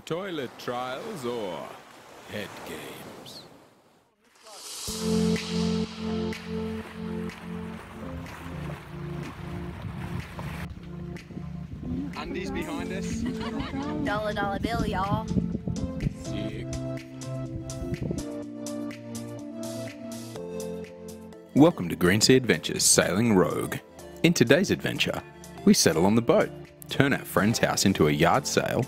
Toilet trials or head games? Undies behind us. Dollar bill, y'all. Sick. Welcome to Greensea Adventures Sailing Rogue. In today's adventure, we settle on the boat, turn our friend's house into a yard sale.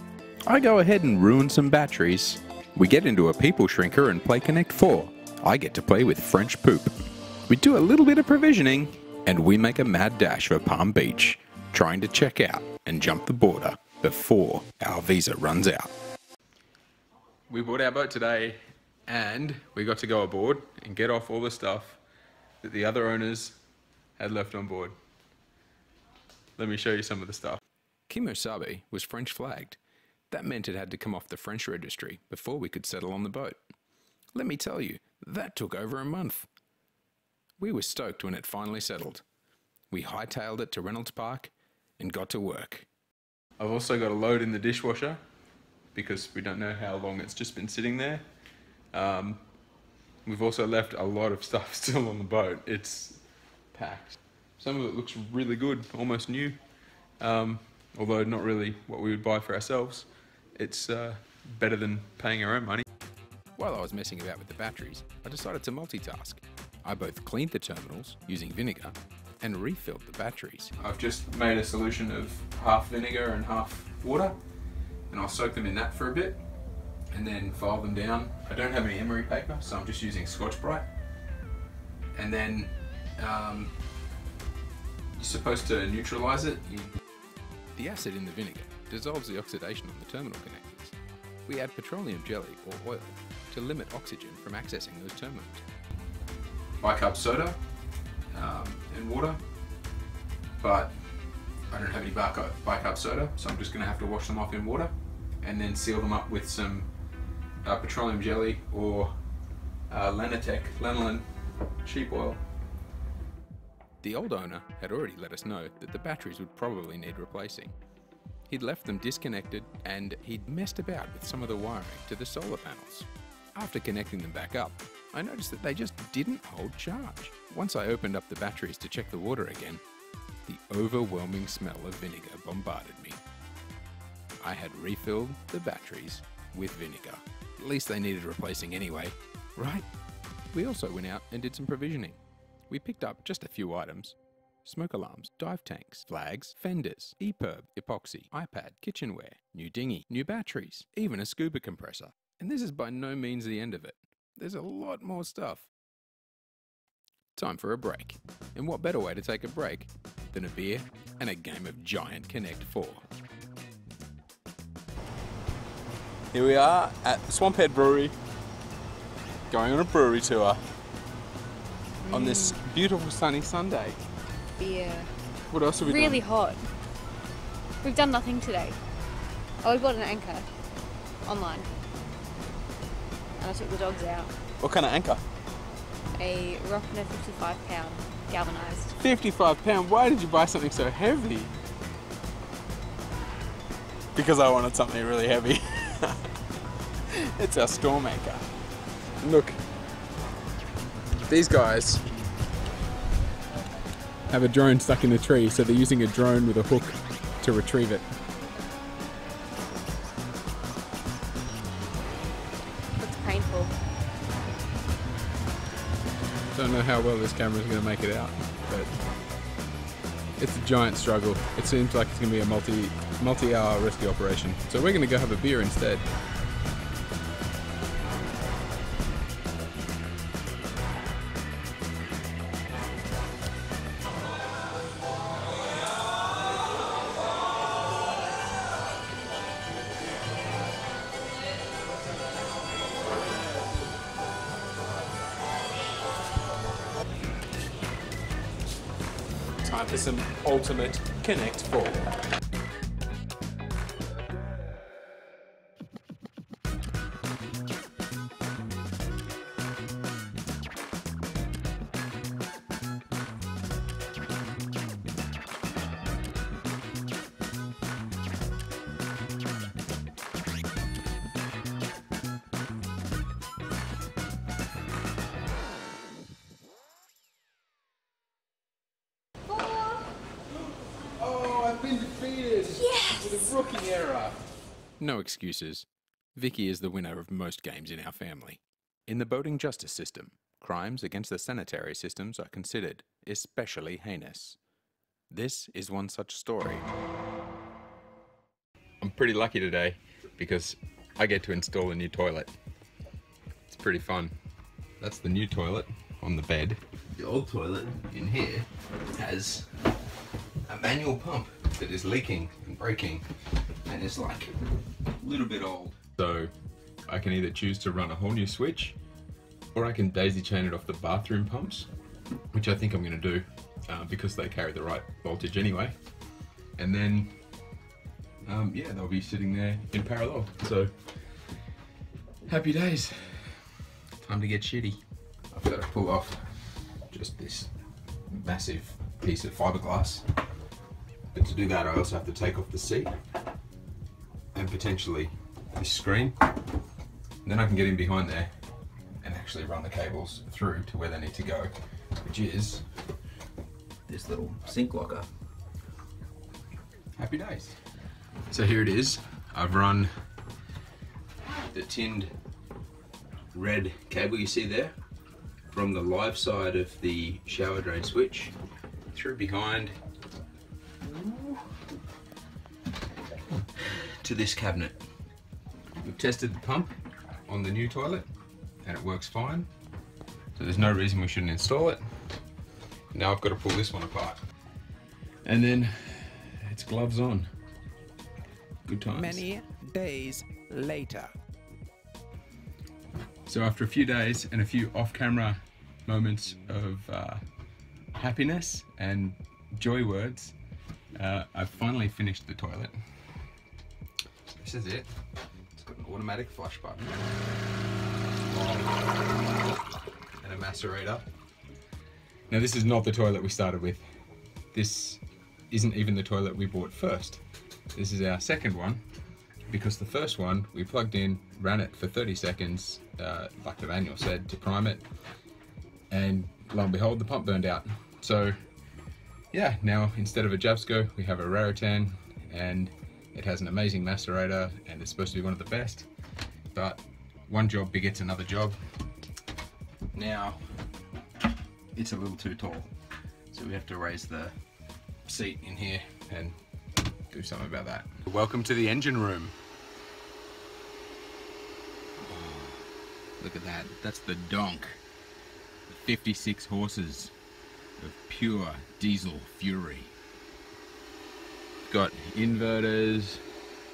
I go ahead and ruin some batteries. We get into a people shrinker and play Connect 4. I get to play with French poop. We do a little bit of provisioning, and we make a mad dash for Palm Beach, trying to check out and jump the border before our visa runs out. We bought our boat today, and we got to go aboard and get off all the stuff that the other owners had left on board. Let me show you some of the stuff. Kimosabe was French flagged. That meant it had to come off the French registry before we could settle on the boat. Let me tell you, that took over a month. We were stoked when it finally settled. We hightailed it to Reynolds Park and got to work. I've also got a load in the dishwasher because we don't know how long it's just been sitting there. We've also left a lot of stuff still on the boat. It's packed. Some of it looks really good, almost new, although not really what we would buy for ourselves. It's better than paying our own money. While I was messing about with the batteries, I decided to multitask. I both cleaned the terminals using vinegar and refilled the batteries. I've just made a solution of half vinegar and half water, and I'll soak them in that for a bit and then file them down. I don't have any emery paper, so I'm just using Scotch-Brite. And then you're supposed to neutralize it. The acid in the vinegar dissolves the oxidation on the terminal connectors. We add petroleum jelly or oil to limit oxygen from accessing those terminals. Bicarb soda and water, but I don't have any bicarb soda, so I'm just going to have to wash them off in water and then seal them up with some petroleum jelly or lanolin sheep oil. The old owner had already let us know that the batteries would probably need replacing. He'd left them disconnected and he'd messed about with some of the wiring to the solar panels. After connecting them back up, I noticed that they just didn't hold charge. Once I opened up the batteries to check the water again, the overwhelming smell of vinegar bombarded me. I had refilled the batteries with vinegar. At least they needed replacing anyway, right? We also went out and did some provisioning. We picked up just a few items: smoke alarms, dive tanks, flags, fenders, EPIRB, epoxy, iPad, kitchenware, new dinghy, new batteries, even a scuba compressor. And this is by no means the end of it. There's a lot more stuff. Time for a break. And what better way to take a break than a beer and a game of Giant Connect 4. Here we are at the Swamphead Brewery, going on a brewery tour on this beautiful sunny Sunday. Yeah. What else have we done? Really hot. We've done nothing today. Oh, we bought an anchor online. And I took the dogs out. What kind of anchor? A Rockner 55-pound galvanised. 55 pound? Why did you buy something so heavy? Because I wanted something really heavy. It's our storm anchor. Look, these guys have a drone stuck in the tree, so they're using a drone with a hook to retrieve it. Looks painful. Don't know how well this camera is going to make it out, but it's a giant struggle. It seems like it's going to be a multi-hour rescue operation. So we're going to go have a beer instead. Time for some ultimate Connect 4. Yes! Rookie error! No excuses. Vicky is the winner of most games in our family. In the boating justice system, crimes against the sanitary systems are considered especially heinous. This is one such story. I'm pretty lucky today because I get to install a new toilet. It's pretty fun. That's the new toilet on the bed. The old toilet in here has a manual pump that is leaking and breaking and is like a little bit old. So I can either choose to run a whole new switch or I can daisy chain it off the bathroom pumps, which I think I'm going to do because they carry the right voltage anyway. And then, yeah, they'll be sitting there in parallel. So happy days. Time to get shitty. I've got to pull off just this massive piece of fiberglass. But to do that, I also have to take off the seat and potentially this screen. And then I can get in behind there and actually run the cables through to where they need to go, which is this little sink locker. Happy days. So here it is. I've run the tinned red cable you see there from the live side of the shower drain switch through behind to this cabinet. We've tested the pump on the new toilet and it works fine, so there's no reason we shouldn't install it. Now I've got to pull this one apart and then it's gloves on. Good times. Many days later. So after a few days and a few off-camera moments of happiness and joy words, I've finally finished the toilet. This is it. It's got an automatic flush button and a macerator. Now this is not the toilet we started with. This isn't even the toilet we bought first. This is our second one because the first one we plugged in, ran it for 30 seconds, like the manual said, to prime it, and lo and behold, the pump burned out. So yeah, now instead of a Javsco, we have a Raritan, and it has an amazing macerator, and it's supposed to be one of the best, but one job begets another job. Now, it's a little too tall, so we have to raise the seat in here and do something about that. Welcome to the engine room. Look at that, that's the donk. 56 horses of pure diesel fury. We've got inverters,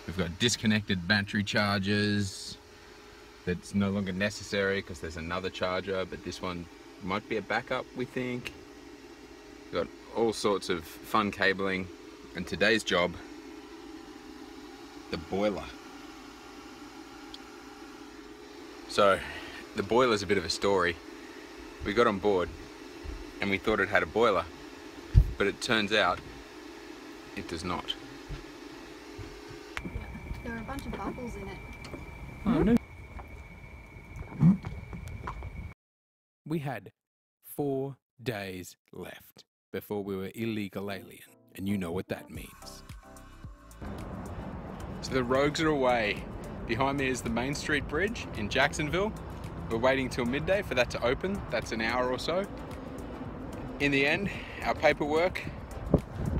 we've got disconnected battery chargers that's no longer necessary because there's another charger, but this one might be a backup, we think. We've got all sorts of fun cabling, and today's job, the boiler. So the boiler's a bit of a story. We got on board and we thought it had a boiler, but it turns out it does not. There are a bunch of bubbles in it. Oh, no. We had 4 days left before we were illegal alien, and you know what that means. So the rogues are away. Behind me is the Main Street Bridge in Jacksonville. We're waiting till midday for that to open. That's an hour or so. In the end, our paperwork,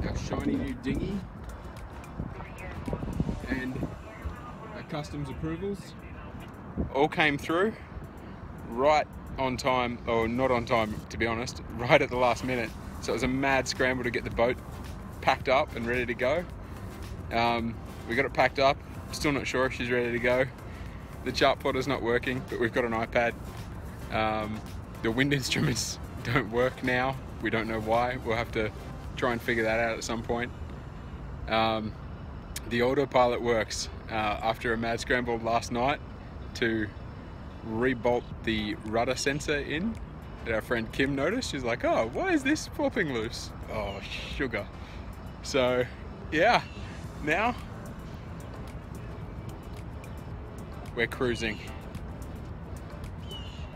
our shiny new dinghy, and our customs approvals all came through right on time, or not on time to be honest, right at the last minute. So it was a mad scramble to get the boat packed up and ready to go. We got it packed up, still not sure if she's ready to go. The chart plotter's not working, but we've got an iPad. The wind instruments don't work now. We don't know why. We'll have to try and figure that out at some point. The autopilot works after a mad scramble last night to rebolt the rudder sensor in that our friend Kim noticed. She's like, oh, why is this popping loose? Oh, sugar. So yeah, now we're cruising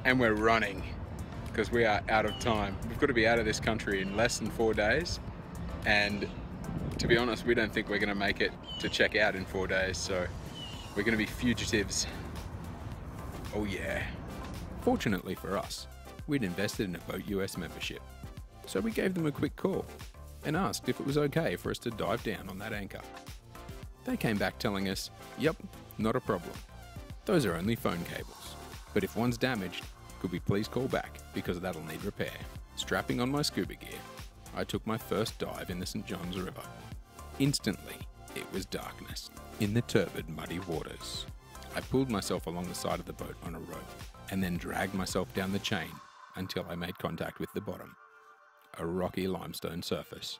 and we're running because we are out of time. We've got to be out of this country in less than 4 days, and To be honest, we don't think we're going to make it to check out in 4 days, so we're going to be fugitives. Oh yeah. Fortunately for us, we'd invested in a Boat US membership, so we gave them a quick call and asked if it was okay for us to dive down on that anchor. They came back telling us, yep, not a problem. Those are only phone cables, but if one's damaged, could we please call back because that'll need repair. Strapping on my scuba gear, I took my first dive in the St. Johns River. Instantly, it was darkness in the turbid, muddy waters. I pulled myself along the side of the boat on a rope and then dragged myself down the chain until I made contact with the bottom. A rocky limestone surface.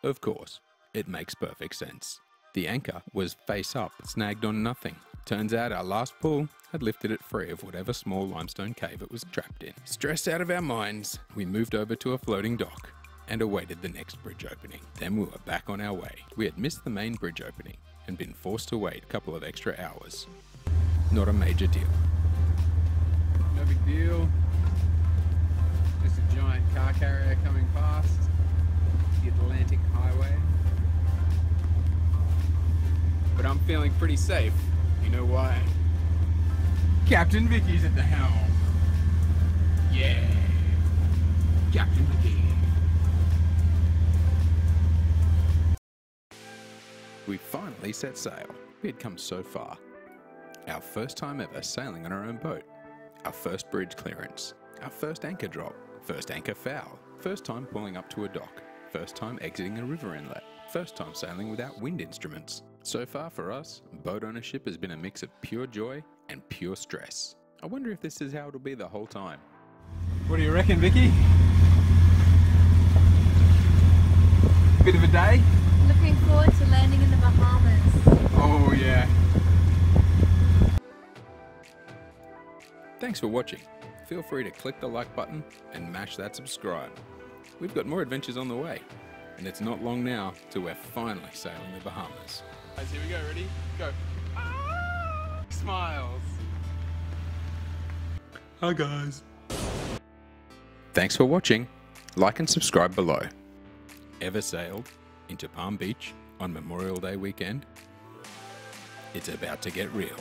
Of course, it makes perfect sense. The anchor was face up, snagged on nothing. Turns out our last pull had lifted it free of whatever small limestone cave it was trapped in. Stressed out of our minds, we moved over to a floating dock and awaited the next bridge opening. Then we were back on our way. We had missed the main bridge opening and been forced to wait a couple of extra hours. Not a major deal. No big deal. Just a giant car carrier coming past the Atlantic Highway. But I'm feeling pretty safe. You know why? Captain Vicky's at the helm. Yeah. Captain Vicky. We finally set sail. We had come so far. Our first time ever sailing on our own boat. Our first bridge clearance. Our first anchor drop. First anchor foul. First time pulling up to a dock. First time exiting a river inlet. First time sailing without wind instruments. So far for us, boat ownership has been a mix of pure joy and pure stress. I wonder if this is how it'll be the whole time. What do you reckon, Vicky? Bit of a day? Looking forward to landing in the Bahamas. Oh yeah. Thanks for watching. Feel free to click the like button and mash that subscribe. We've got more adventures on the way, and it's not long now till we're finally sailing the Bahamas. Guys, here we go, ready? Go. Ah! Smiles. Hi guys. Thanks for watching. Like and subscribe below. Ever sailed into Palm Beach on Memorial Day weekend? It's about to get real.